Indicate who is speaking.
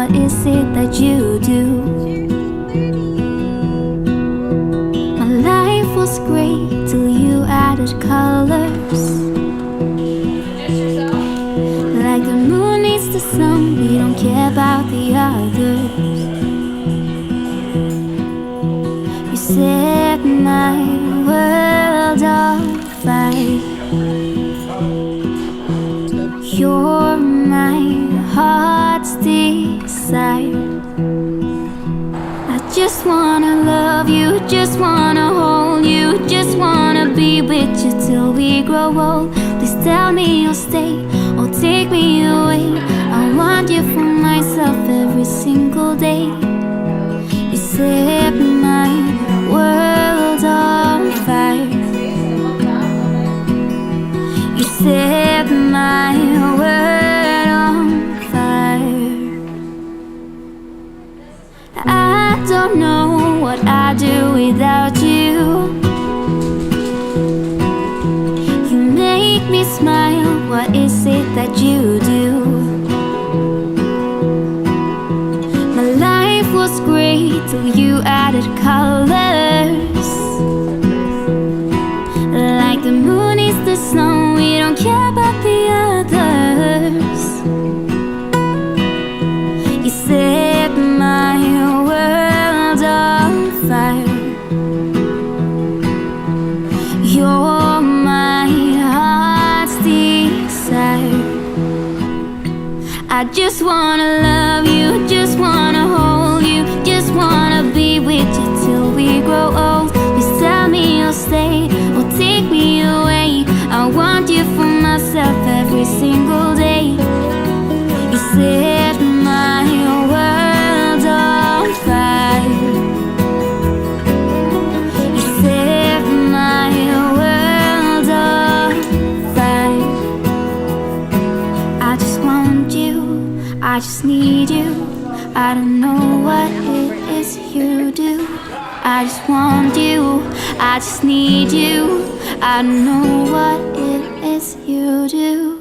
Speaker 1: what is it that you do? My life was great till you added colors. Like the moon needs the sun, we don't care about the others. You set my world on fire. You're my heart's desire. I just wanna love you, just wanna hold you, just wanna be with you till we grow old. Please tell me you'll stay or take me away. I want you for myself every single day. You set my world on fire. You set my world on fire. I don't know what I'd do without you. You make me smile, what is it that you do? My life was great till you added colors. Like the moon is the sun, we don't care about the others. You set my world on fire. You're my heart's desire. I just wanna love you, just wanna hold you, just wanna be with you till we grow old. Please tell me you'll stay or take me away. I want you for myself every single day. You set my world on fire. You set my world on fire. I just want you, I just need you. I don't know what it is you do. I just want you, I just need you. I don't know what it is you do.